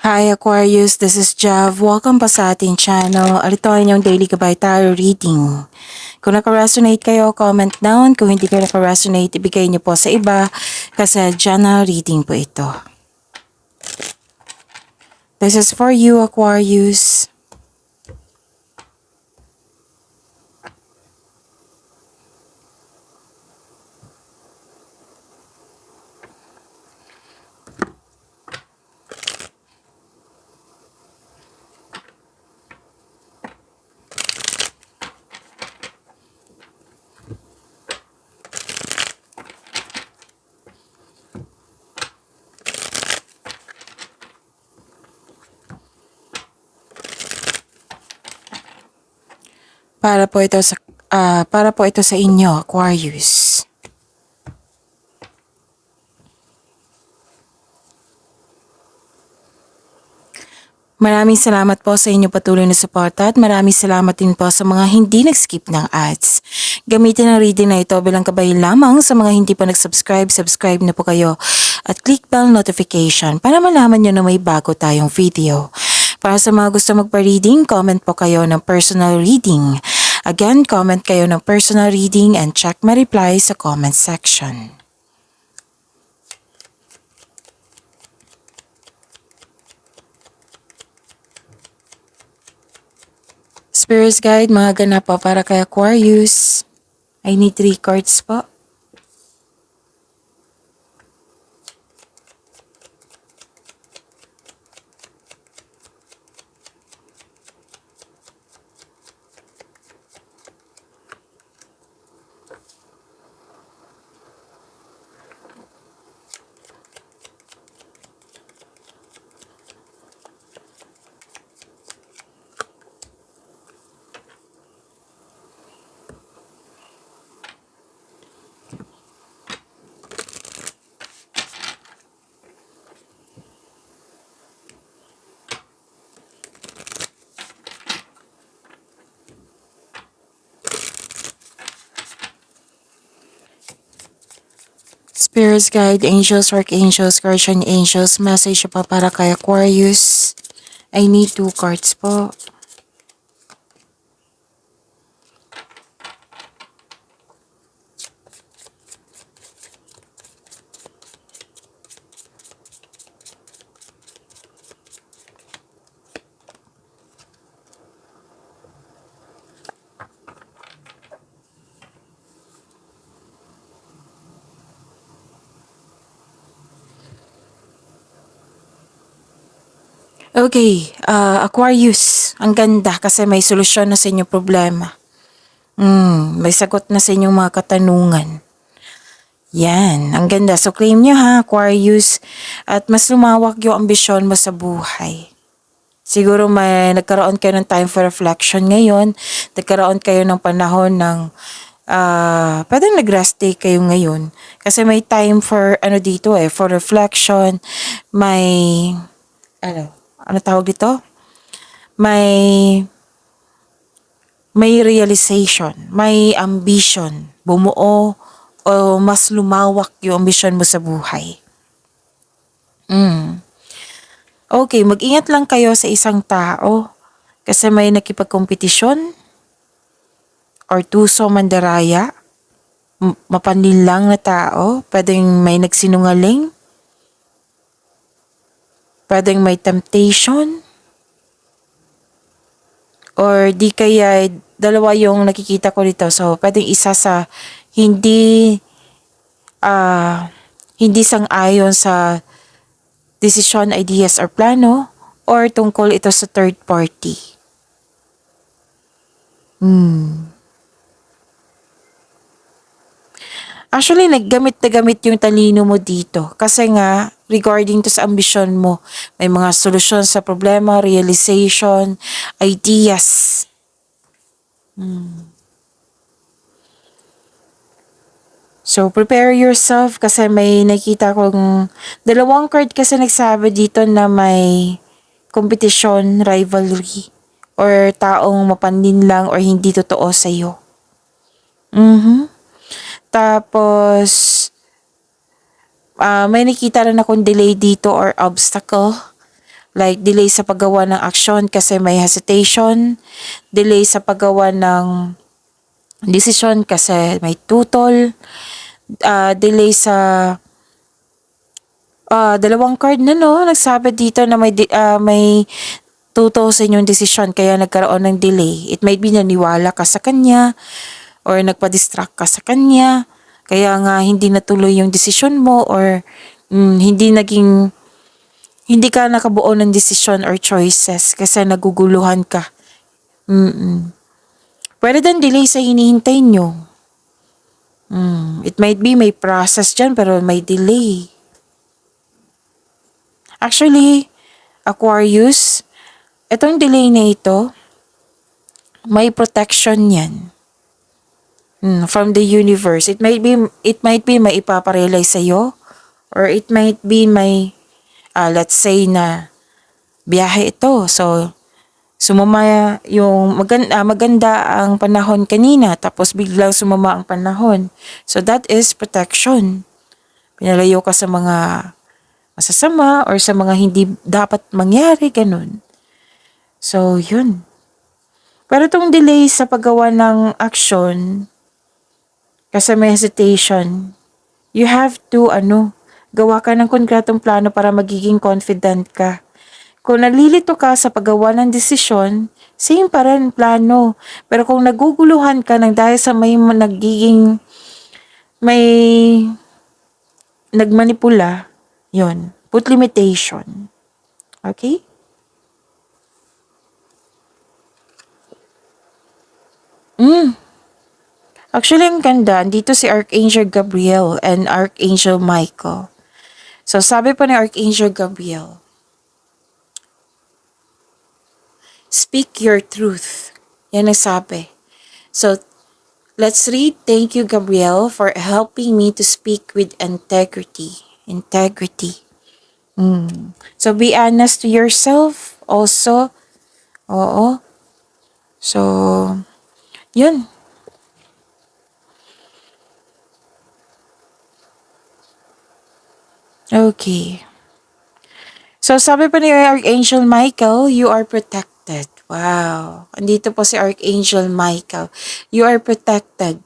Hi Aquarius, this is Jav. Welcome pa sa ating channel. Ito ay inyong daily gabay tarot reading. Kung naka-resonate kayo, comment down. Kung hindi kayo naka-resonate, ibigay niyo po sa iba kasi general reading po ito. This is for you, Aquarius. Para po ito sa inyo, Aquarius. Maraming salamat po sa inyo patuloy na suporta at maraming salamat din po sa mga hindi nag-skip ng ads. Gamitin ang reading na ito bilang kabayan lamang sa mga hindi pa nag-subscribe, subscribe na po kayo at click bell notification para malaman nyo na may bago tayong video. Para sa mga gusto magpa-reading, comment po kayo ng personal reading. Again, comment kayo ng personal reading and check my reply sa comment section. Spirits Guide, mga ganap po para kay Aquarius. I need 3 cards po. Spirits Guide, Angels, Archangels, Guardian Angels, message pa para kay Aquarius. I need 2 cards po. Okay, Aquarius, ang ganda kasi may solusyon na sa inyong problema. May sagot na sa inyong mga katanungan. Yan, ang ganda. So claim nyo ha, Aquarius, at mas lumawak yung ambisyon mo sa buhay. Siguro may nagkaroon kayo ng time for reflection ngayon, nagkaroon kayo ng panahon ng pwedeng nag-rest day kayo ngayon. Kasi may time for dito for reflection, may ano tawag dito? May realization, may ambition, bumuo o mas lumawak yung ambition mo sa buhay. Okay, mag-ingat lang kayo sa isang tao kasi may nakipagkompetisyon or tuso mandaraya, mapanlinlang na tao, pwedeng may nagsinungaling, pwedeng may temptation, or di kaya dalawa yung nakikita ko dito. So, pwedeng isa sa hindi sang-ayon sa desisyon, ideas, or plano, or tungkol ito sa third party. Actually, naggamit na gamit yung talino mo dito. Kasi nga, regarding to sa ambisyon mo, may mga solusyon sa problema, realization, ideas. So, prepare yourself kasi may nakita kong dalawang card kasi nagsabi dito na may competition, rivalry, or taong mapanlin lang or hindi totoo sa'yo. Tapos, may nakita rin akong delay dito or obstacle. Like delay sa paggawa ng aksyon kasi may hesitation, delay sa paggawa ng decision kasi may tutol, delay sa dalawang card na no, nagsabi dito na may tutol sa inyong desisyon kaya nagkaroon ng delay. It might be naniwala ka sa kanya or nagpa-distract ka sa kanya kaya nga hindi natuloy yung desisyon mo or hindi ka nakabuo ng desisyon or choices kasi naguguluhan ka. Pwede din delay sa hinihintay nyo. It might be may process dyan pero may delay. Actually, Aquarius, itong delay na ito, may protection yan. From the universe. It might be may ipaparealize sa'yo or it might be may, let's say na biyahe ito. So, sumama yung maganda ang panahon kanina tapos biglang sumama ang panahon. So, that is protection. Pinalayo ka sa mga masasama or sa mga hindi dapat mangyari, ganun. So, yun. Pero itong delay sa paggawa ng action, kasi may hesitation, you have to, gawa ka ng konkretong plano para magiging confident ka. Kung nalilito ka sa paggawa ng desisyon, same pa rin plano. Pero kung naguguluhan ka ng dahil sa may nagmanipula, yon, put limitation. Okay? Actually, ang ganda. Dito si Archangel Gabriel and Archangel Michael. So, sabi pa ni Archangel Gabriel, speak your truth. Yan ang sabi. So, let's read. Thank you, Gabriel, for helping me to speak with integrity. Integrity. So, be honest to yourself also. Oo. So, yun. Okay. So, sabi pa ni Archangel Michael, you are protected. Wow. Andito po si Archangel Michael. You are protected.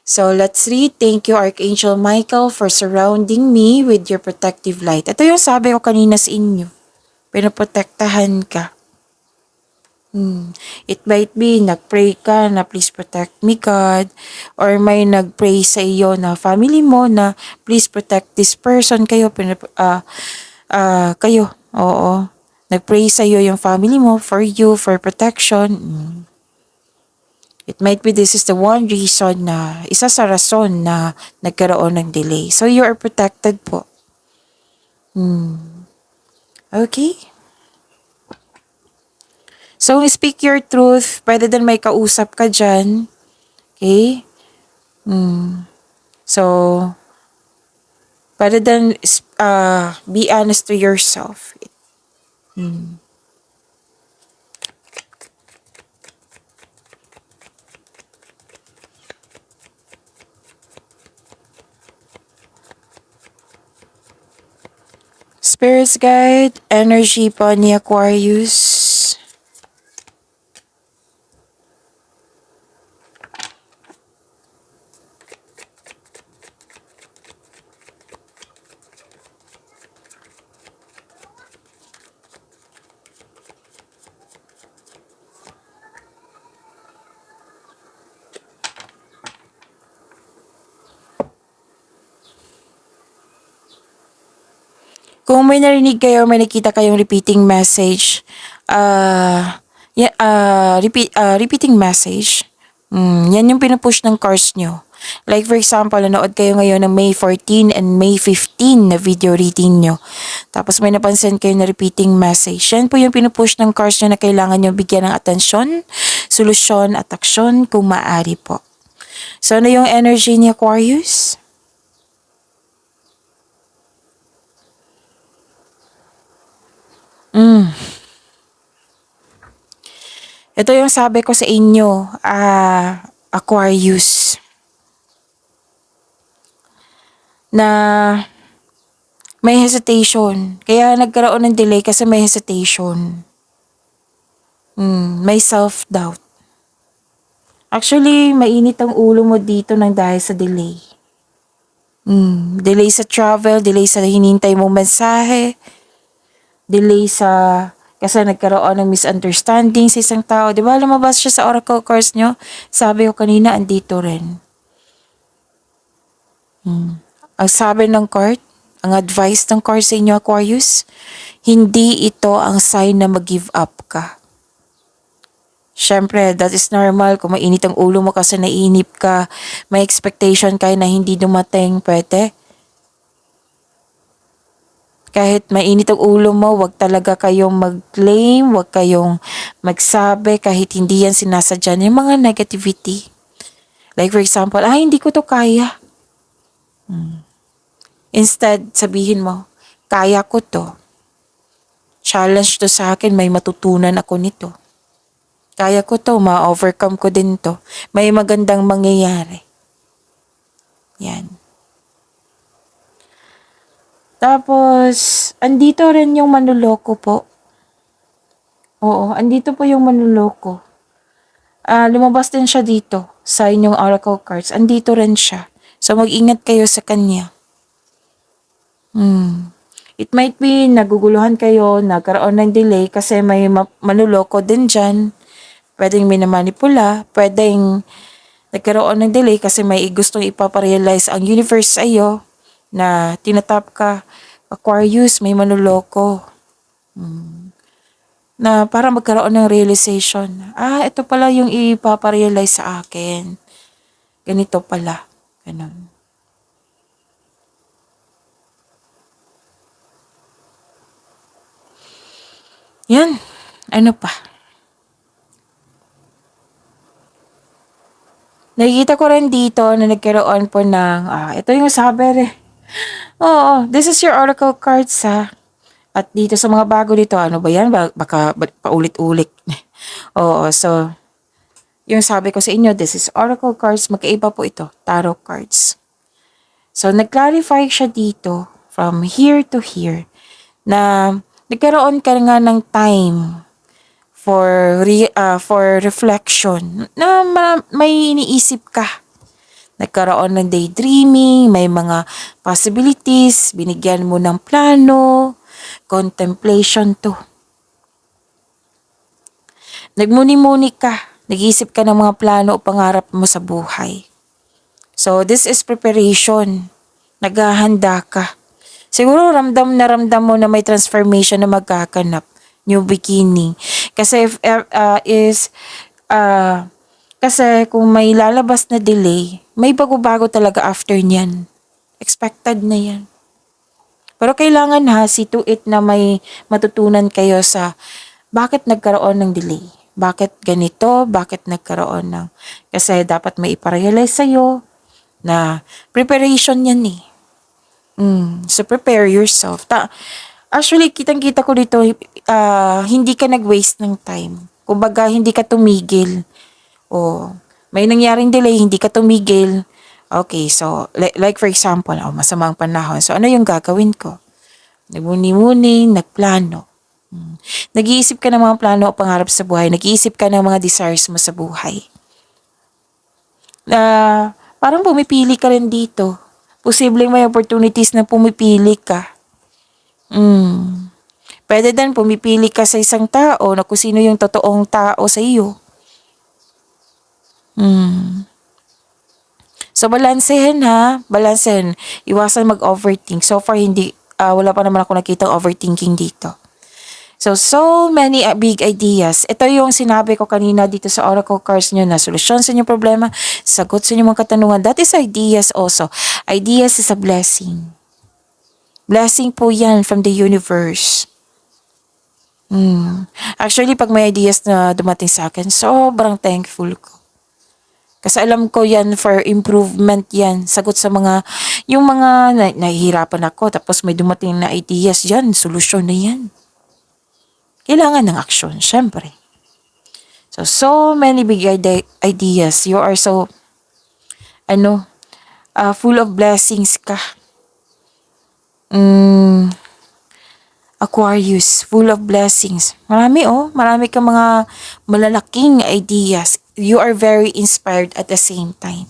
So, let's read. Thank you, Archangel Michael, for surrounding me with your protective light. Ito yung sabi ko kanina sa inyo. Pinoprotektahan ka. It might be, nagpray ka na please protect me God, or may nagpray sa iyo na family mo na please protect this person, kayo, kayo, oo. Nagpray sa iyo yung family mo for you, for protection. It might be this is the one reason na, isa sa rason na nagkaroon ng delay. So, you are protected po. Okay? So, speak your truth. Pwede din may kausap ka dyan. Okay? So, pwede din be honest to yourself. Spirits guide, energy po ni Aquarius. Kung may narinig kayo, may nakita kayong repeating message, repeating message, yan yung pinupush ng cards nyo. Like for example, nanood kayo ngayon ng May 14 and May 15 na video reading nyo. Tapos may napansin kayo na repeating message. Yan po yung pinupush ng cards nyo na kailangan nyo bigyan ng atensyon, solusyon at aksyon kung maaari po. So ano yung energy ni Aquarius? Ito yung sabi ko sa inyo, Aquarius, na May hesitation. Kaya nagkaroon ng delay kasi may hesitation. May self-doubt. Actually, mainit ang ulo mo dito ng dahil sa delay. Delay sa travel, delay sa hinintay mong mensahe, delay sa kasi nagkaroon ng misunderstanding sa isang tao. Di ba lumabas siya sa oracle cards nyo? Sabi ko kanina, andito rin. Ang sabi ng card, ang advice ng card sa inyo, Aquarius, hindi ito ang sign na mag-give up ka. Siyempre, that is normal. Kung mainit ang ulo mo kasi nainip ka, may expectation kayo na hindi dumating, pwede. Kahit mainit ang ulo mo, wag talaga kayong mag-claim, wag kayong magsabi kahit hindi yan sinasadya yung mga negativity. Like for example, hindi ko to kaya. Instead, sabihin mo, kaya ko to. Challenge to sa akin, may matutunan ako nito. Kaya ko to, ma-overcome ko din to. May magandang mangyayari. Yan. Tapos, andito rin yung manloloko po. Oo, andito po yung manloloko. Lumabas din siya dito sa inyong oracle cards. Andito rin siya. So, mag-ingat kayo sa kanya. It might be naguguluhan kayo, nagkaroon ng delay kasi may manloloko din dyan. Pwedeng minamanipula, pwedeng nagkaroon ng delay kasi may gustong ipaparealize ang universe sa iyo na tinatap ka, Aquarius, may manloloko. Na para magkaroon ng realization, ito pala yung ipaparealize sa akin. Ganito pala. Ganun. Yan. Ano pa? Nakikita ko rin dito na nagkaroon po ng, ito yung sabi rin. Oo, this is your oracle cards ha. At dito sa mga bago dito, ano ba yan? Baka paulit-ulit. Oo, so, yung sabi ko sa inyo, this is oracle cards. Magkaiba po ito, tarot cards. So, nag-clarify siya dito from here to here na nagkaroon ka nga ng time for reflection na may iniisip ka. Nagkaroon ng daydreaming, may mga possibilities, binigyan mo ng plano, contemplation to. Nagmuni-muni ka, nag-iisip ka ng mga plano o pangarap mo sa buhay. So, this is preparation. Naghahanda ka. Siguro ramdam mo na may transformation na magkakanap. New beginning. Kasi kasi kung may lalabas na delay, may bago-bago talaga after niyan. Expected na yan. Pero kailangan see to it na may matutunan kayo sa bakit nagkaroon ng delay. Bakit ganito? Bakit nagkaroon ng... Kasi dapat may iparealize sa'yo na preparation yan eh. So prepare yourself. Actually, kitang-kita ko dito, hindi ka nag-waste ng time. Kumbaga, hindi ka tumigil. May nangyaring delay, hindi ka tumigil. Okay, so, like for example, masamang panahon. So, ano yung gagawin ko? Nagmuni-muni, nagplano. Nag-iisip ka ng mga plano o pangarap sa buhay. Nag-iisip ka ng mga desires mo sa buhay. Parang pumipili ka rin dito. Posibleng may opportunities na pumipili ka. Pwede din pumipili ka sa isang tao na kung sino yung totoong tao sa iyo. So, balansehin ha. Balansehin. Iwasan mag-overthink. So far, wala pa naman ako nakitang overthinking dito. So many big ideas. Ito yung sinabi ko kanina dito sa oracle cards nyo na solusyon sa inyong problema, sagot sa inyong mga katanungan. That is ideas also. Ideas is a blessing. Blessing po yan from the universe. Actually, pag may ideas na dumating sa akin, sobrang thankful ko. Kasi alam ko yan for improvement yan. Sagot sa yung mga nahihirapan ako, tapos may dumating na ideas yan, solusyon na yan. Kailangan ng aksyon, syempre. So many big ideas. You are so, full of blessings ka. Mm, Aquarius, full of blessings. Marami kang mga malalaking ideas. You are very inspired at the same time.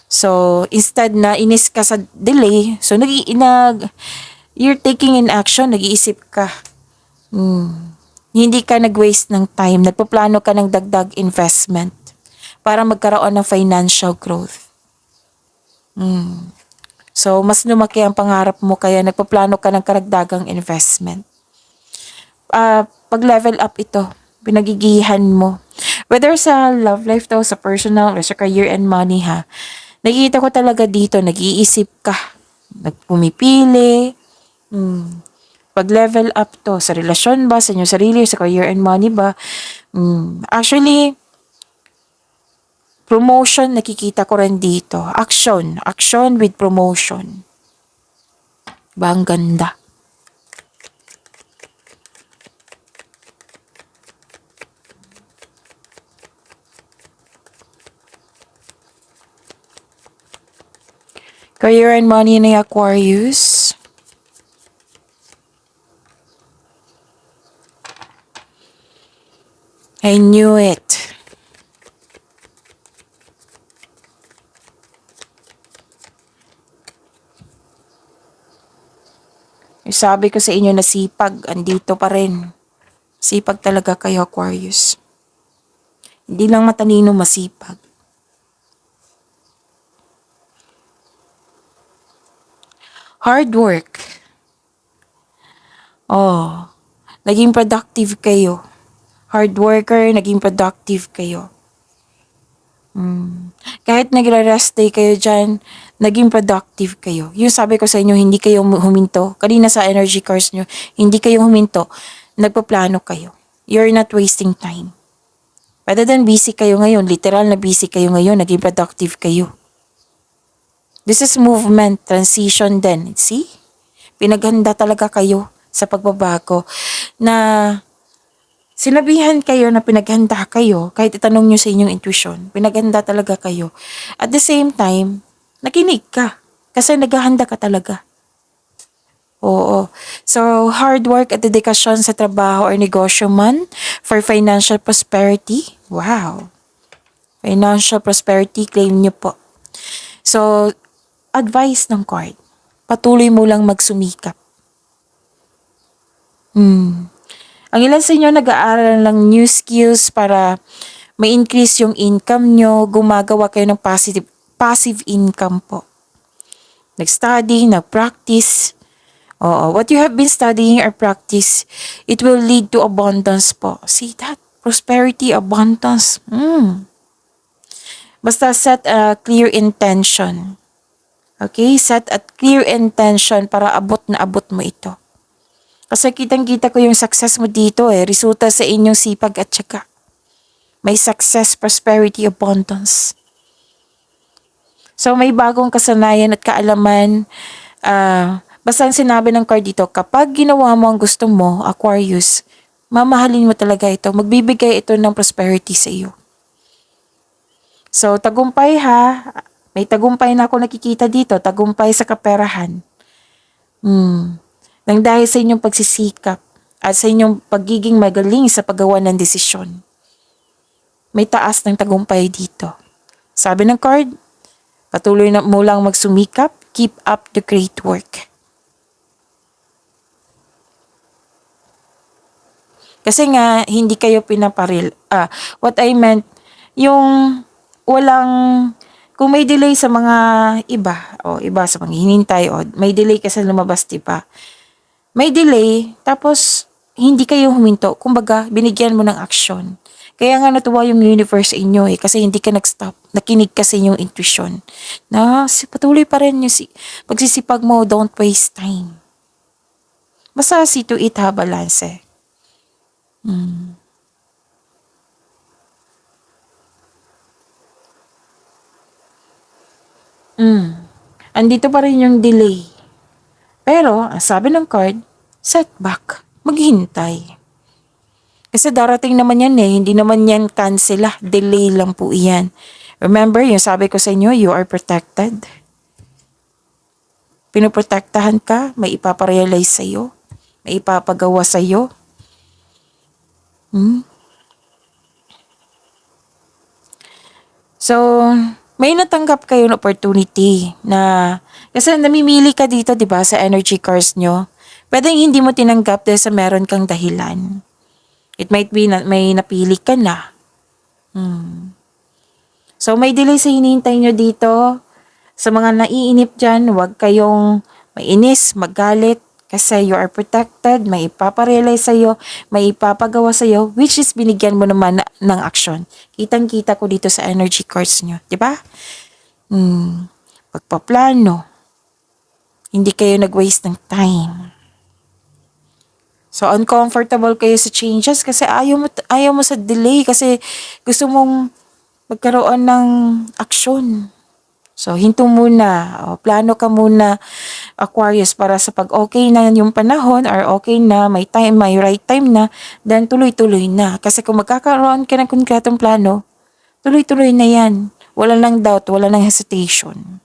So, instead na inis ka sa delay, so you're taking in action, nag-iisip ka. Hindi ka nag-waste ng time, nagpaplano ka ng dagdag investment para magkaroon ng financial growth. So, mas lumaki ang pangarap mo kaya nagpaplano ka ng karagdagang investment. Pag-level up ito, pinagigihan mo. Whether sa love life daw, sa personal, or sa career and money ha, nakikita ko talaga dito, nag-iisip ka, nagpumipili, pag-level up to, sa relasyon ba, sa inyong sarili, sa career and money ba. Actually, promotion, nakikita ko rin dito. Action with promotion. Ba, ang ganda. Career and money ni Aquarius. I knew it. Sabi ko sa inyo na sipag, andito pa rin. Sipag talaga kayo, Aquarius. Hindi lang matalino, masipag. Hard work. Naging productive kayo. Hard worker, naging productive kayo. Kahit nagra-rest day kayo dyan, naging productive kayo. Yung sabi ko sa inyo, hindi kayo huminto. Kanina sa energy cards nyo, hindi kayo huminto. Nagpaplano kayo. You're not wasting time. Rather than busy kayo ngayon, literal na busy kayo ngayon, naging productive kayo. This is movement, transition din. See? Pinaghanda talaga kayo sa pagbabago na sinabihan kayo na pinaghanda kayo, kahit itanong nyo sa inyong intuition, pinaghanda talaga kayo. At the same time, nakinig ka. Kasi naghahanda ka talaga. Oo. So, hard work at dedikasyon sa trabaho or negosyo man for financial prosperity. Wow. Financial prosperity, claim nyo po. So, advice ng card. Patuloy mo lang magsumikap. Ang ilan sa inyo nag-aaral ng new skills para ma-increase yung income nyo, gumagawa kayo ng passive income po. Nag-study, nag-practice. What you have been studying or practice, it will lead to abundance po. See that? Prosperity, abundance. Basta set a clear intention. Okay? Set a clear intention para abot na abot mo ito. Kasi kitang-kita ko yung success mo dito resulta sa inyong sipag at syaga. May success, prosperity, abundance. So may bagong kasanayan at kaalaman. Basta ang sinabi ng card dito, kapag ginawa mo ang gusto mo, Aquarius, mamahalin mo talaga ito. Magbibigay ito ng prosperity sa iyo. So tagumpay ha. May tagumpay na ako nakikita dito. Tagumpay sa kaperahan. Nang dahil sa inyong pagsisikap at sa inyong pagiging magaling sa paggawa ng desisyon. May taas ng tagumpay dito. Sabi ng card, patuloy na mo lang magsumikap, keep up the great work. Kasi nga, hindi kayo pinaparil. What I meant, yung walang, kung may delay sa mga iba sa mga hinintay, may delay kasi lumabas, diba? May delay, tapos hindi kayo huminto. Kumbaga, binigyan mo ng action. Kaya nga natuwa yung universe inyo kasi hindi ka nag-stop. Nakinig ka sa inyong intuition. Patuloy pa rin yung pagsisipag mo, don't waste time. Basta see to it ha, balance. Andito pa rin yung delay. Pero, ang sabi ng card, setback, maghintay. Kasi darating naman yan hindi naman yan cancel delay lang po yan. Remember, yung sabi ko sa inyo, you are protected. pinoprotektahan ka, may ipaparealize sa'yo, may ipapagawa sa'yo. So, may natanggap kayo ng opportunity na, kasi namimili ka dito, di ba, sa energy cards nyo. Pwedeng hindi mo tinanggap dahil sa meron kang dahilan. It might be na may napili ka na. So, may delay sa hinihintay nyo dito. Sa mga naiinip dyan, huwag kayong mainis, magalit, kasi you are protected, may ipaparealize sa'yo, may ipapagawa sa'yo, which is binigyan mo naman ng action. Kitang-kita ko dito sa energy cards nyo. Diba? Pagpaplano, hindi kayo nag-waste ng time. So, uncomfortable kayo sa changes kasi ayaw mo sa delay kasi gusto mong magkaroon ng action. So, hinto muna. O, plano ka muna, Aquarius, para sa pag okay na yung panahon or okay na, may time, may right time na, then tuloy-tuloy na. Kasi kung magkakaroon ka ng konkretong plano, tuloy-tuloy na yan. Wala nang doubt, wala nang hesitation.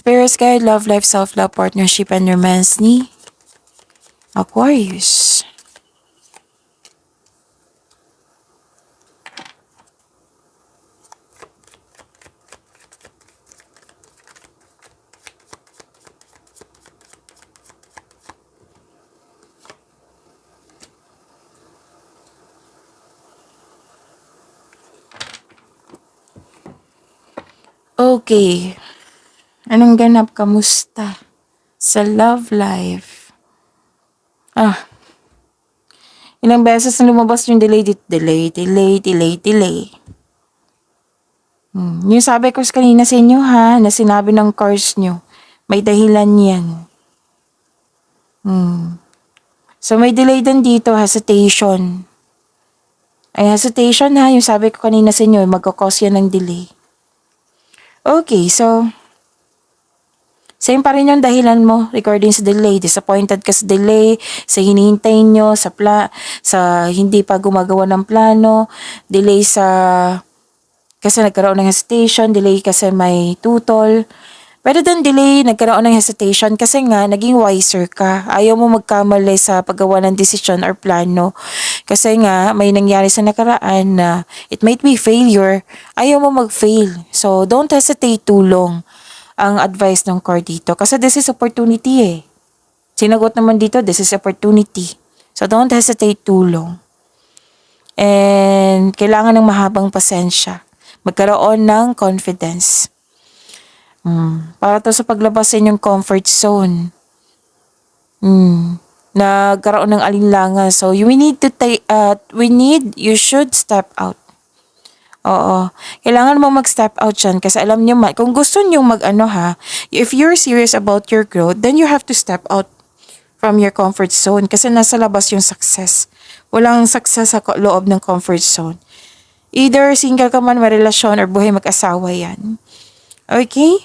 Spirits guide, love, life, self-love, partnership, and romance ni Aquarius. Okay. Anong ganap? Kamusta sa love life? Ilang beses na lumabas yung delay. Yung sabi ko kanina sa inyo ha, na sinabi ng cards nyo, may dahilan yan. So may delay din dito, hesitation. Ay, hesitation ha, yung sabi ko kanina sa inyo, magkakause yan ng delay. Okay, so same pa rin yung dahilan mo regarding sa delay. Disappointed ka sa delay, sa hinihintay nyo, sa hindi pa gumagawa ng plano, delay kasi nagkaroon ng hesitation, delay kasi may tutol. Pero then delay, nagkaroon ng hesitation kasi nga naging wiser ka. Ayaw mo magkamali sa paggawa ng decision or plano. Kasi nga may nangyari sa nakaraan na it might be failure. Ayaw mo mag-fail. So don't hesitate too long. Ang advice ng card dito. Kasi this is opportunity eh. Sinagot naman dito, this is opportunity. So don't hesitate too long. And kailangan ng mahabang pasensya. Magkaroon ng confidence. Para to sa paglabas sa inyong comfort zone. Nagkaroon ng alinlangan. So you should step out. Oo. Kailangan mo mag-step out dyan kasi alam nyo, kung gusto nyo if you're serious about your growth, then you have to step out from your comfort zone kasi nasa labas yung success. Walang success sa loob ng comfort zone. Either single ka man, may relasyon, or buhay mag-asawa yan. Okay?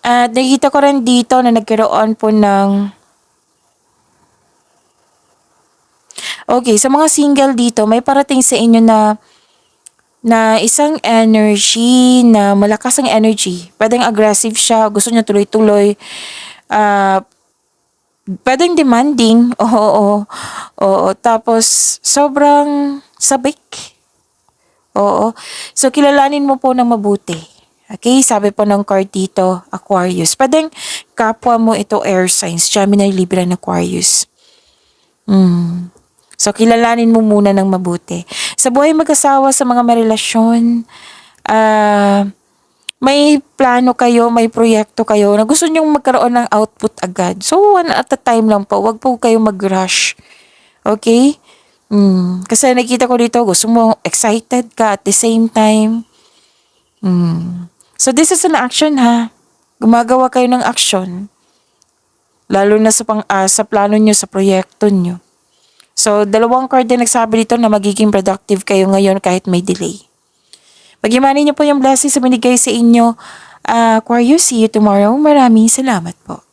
At nakita ko rin dito na nagkaroon po ng okay, sa mga single dito, may parating sa inyo na isang energy na malakas ang energy. Pwedeng aggressive siya, gusto niya tuloy-tuloy. Pwedeng demanding. Oo. Tapos, sobrang sabik. Oo. So, kilalanin mo po ng mabuti. Okay, sabi po ng card dito, Aquarius. Pwedeng kapwa mo ito air signs, Gemini, Libra, and Aquarius. So, kilalanin mo muna ng mabuti. Sa buhay mag-asawa, sa mga may relasyon, may plano kayo, may proyekto kayo na gusto nyong magkaroon ng output agad. So, one at a time lang po. Huwag po kayo mag-rush. Okay? Kasi nakita ko dito, gusto mo excited ka at the same time. So, this is an action ha. Gumagawa kayo ng action. Lalo na sa plano nyo, sa proyekto nyo. So, dalawang card din nagsabi dito na magiging productive kayo ngayon kahit may delay. Pag-imanin niyo po yung blessings na binigay sa inyo Aquarius, see you tomorrow. Maraming salamat po.